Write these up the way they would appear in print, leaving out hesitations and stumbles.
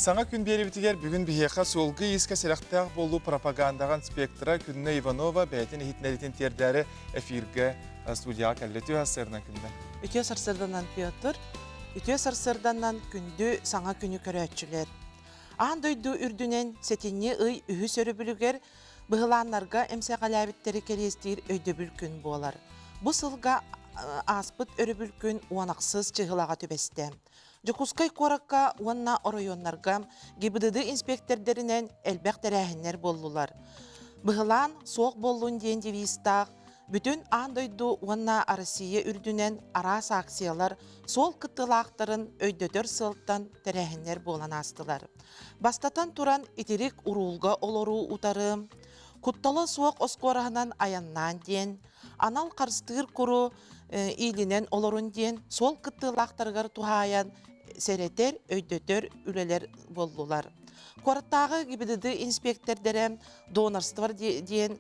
Саңа күн бері бітігер бүгін бігеқа солғы еске селақтақ болу пропагандаған спектра Күнне Иванова бәйтін ехітнәретін тердәрі эфирге студияға кәллеті асырынан күнді. Үтіе сарсырданан Петр, үтіе сарсырданан күнді саңа күні көрәтчілер. Аң дойду үрдінен сетінне ұй үхі сөрі бүлігер бұғыланларға әмсе қалабеттері керестер өйдөбіл күн болар. Бұл сылға аспыт өрібіл күн уанақсыз чығылаға төбесті. Жокускай коракка уанна оройоннарга гибдыды инспектордеринен элбек тәрәхіннер болулар. Бұғылан соқ болуын дейін девистақ, бүтін андойду уанна Россия үрдінен арас акциялар сол кыттылақтарын өйдөтөр сылттан тәрәхіннер болан астылар. Бастатан туран итерик урулга олору утары, кутталы суық оскорағынан аяннан дейін, анал қарыстығыр құру илинен олорун дейін сол кыттылақтарғар тухаян серетер, өйдөтөр үлелер болдулар. Кораттағы гибдыды инспектордері донорствор дейін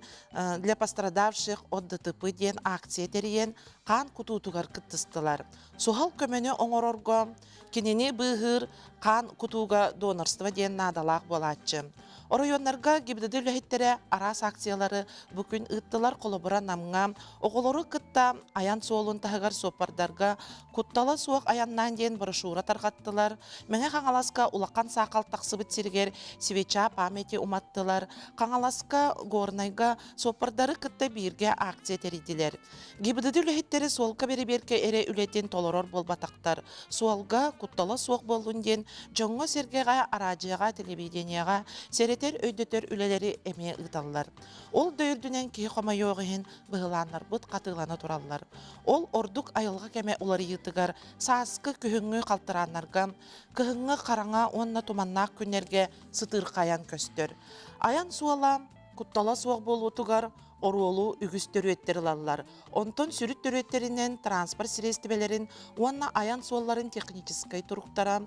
для пострадавших от ДТП дейін акция терейен қан кутутугар кыттыстылар. Сухал көмені оңорорго кенені бұғыр қан кутуга донорство дейін надалақ болатчы. Оройонларға гибдыды үләхеттері арас акциялары бүкін ыттылар қолыбыра намға оғылары кытта аян соолын тағығар сопардарға кутталы суық аяннан дейін брошура тарғаттылар. Мәңе қаңаласқа улақан сақал тақсыбыт сергер свеча памяти уматтылар. Қаңаласқа горнайға сопардары кытта бирге акция теридилер. Гибдыды үләхеттері солқа бері-берке әрі үлетен толорор болбатақтар. Суалға кутталы суық болуын дейін жоңғы сергеға, аражыға, телевиденияға, серетер өйдөтөр үлелері әме ұталылар. Ол дөйірдінен кей қома йоғығын бұғыланлар бұд қатыланы туралылар. Ол ордук айылға кәме олары етігар, саасқы күхіңі қалтыранларға, күхіңі қараңа онна туманнақ күнерге сытыр қаян көстер. Аян суала, куттала суақ болу тұғар, оролу үгістер өттерілалылар. Онтон сүріт түрөттерінен транспорт средствелерін, онна аян суаларын техническай тұруқтара,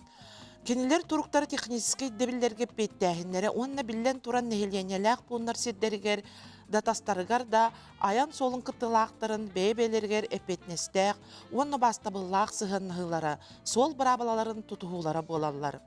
кенелер туруктары технический дебиллерге петтәһиннәре, онна биллен туран нәһилиянеләк булнар сиддергер, датастарыгар да аян солын кыттылақтарын бәйбелергер эпетнестәк, онна бастабыллақ сығыннығылары, сол брабалаларын тутуғулары болалар.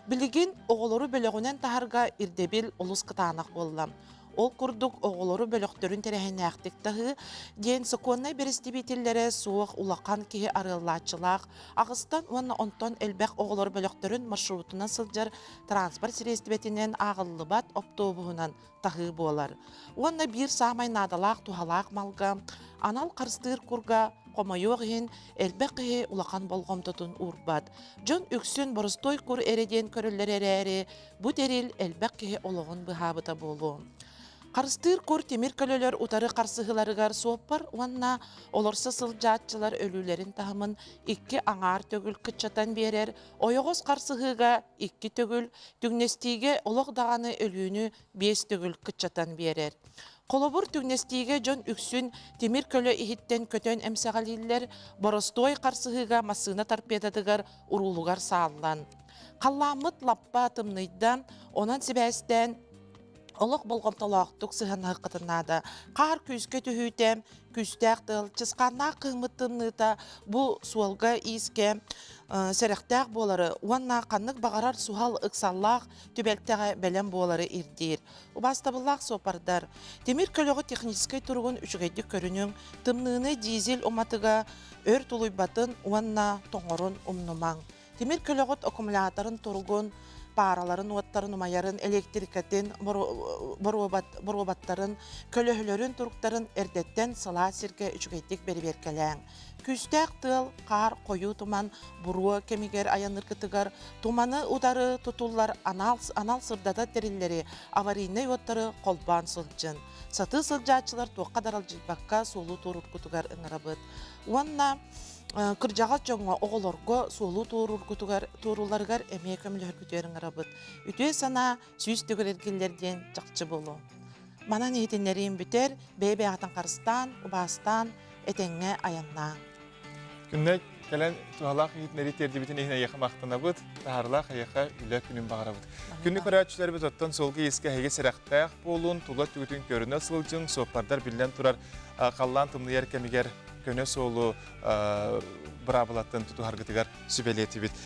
Билигин оғылары бөлігінен тахарға ирдебил олыс кытанақ боллам. Ол курдук оғылары бөліқтөрін тәрәхіне әқтіктігі, дейін сықоннай берістебетелері суық улақан кеге арыллачылақ, ағыстан оны онтон әлбәқ оғылары бөліқтөрін маршрутына сылжар транспорт сирестебетінен ағылы бат оптобуғынан тағы болар. Оны бір самай надалақ тухалақ малға, анал қарыстығыр күрға, қомайоғын әлбәқ кеге улақан болғымдытын урбат. Жон үксін бұрыстой күр әреден көрілер әрі, бұд әрел әлбәқ кеге олығын бұхабыта болу. Қарыстыр көр темір көлелер утары қарсығыларығар соқпар, онна оларса сылжатчылар өлілерін тағымын 2 аңар төгіл күтчатан берер, ойоғыз қарсығыға 2 төгіл, түгнестейге олықдағаны өліні 5 төгіл күтчатан берер. Қолыбыр түгнестейге жон үксін темір көлі ихіттен көтен әмсеғалилер боростой қарсығыға масына тарпедадығар ұрулығар сағылан. Қалламыт лаппа тымнайдан, онан себәстен олық болғымталақтық сығанағы қытынады. Қар күзге түхітем, күстәқтіл, чысқанна қыңмыттымныта бұл суалға иске сәріқтәқ болары. Уанна қанық бағарар суғал ұқсаллақ төбәлттәғі бәлем болары ирдер. Убастабыллақ сопардар. Темір көліғі техническай тұрғын үшігейді көрінің тымныны дизель оматыға өр тұлуйбатын уанна тоңырын умнымаң. Темір көліғіт аккумуляторын тұрғын параларын, уаттарын, умайарын, электрикатын, боробаттарын, көлөһөлөрін, туруктарын эрдеттен сыла сирге үчүгейтик бери-беркеләң. Күстәк тыл, қар, қою туман, буруа кемигер аяныр кытыгар, туманы удары тутулар анал сырдата териллери, аварийный оттары қолбан сылджын. Саты сылджатчылар тоққа дарал жылбаққа солу турут кутугар ыңырабыт. Уанна кыржаға жоңға оғылорго солу туруларғар әмек өмілер күтерін ғырабыт. Үтөй сана сүйіс төгірергелерден жақчы болу. Мана нетенлерін бүтер, бәйбе атын қарыстан, убастан, әтенге аянна. Күнне кәлән туғалақ етнері тердебетін ехіне еқымақтына бұд, тағарлақ аяқа үлі күнін бағыра бұд. Күнні көрәтшілер біз оттан солғы ескі әйге сәрәқтәқ болуын, тұла түгітін көріні сылжың, соқпардар білден тұрар қаллан тымны еркемігер көне солу бұрабылаттың тұту харгытыгар сүбелеті бит.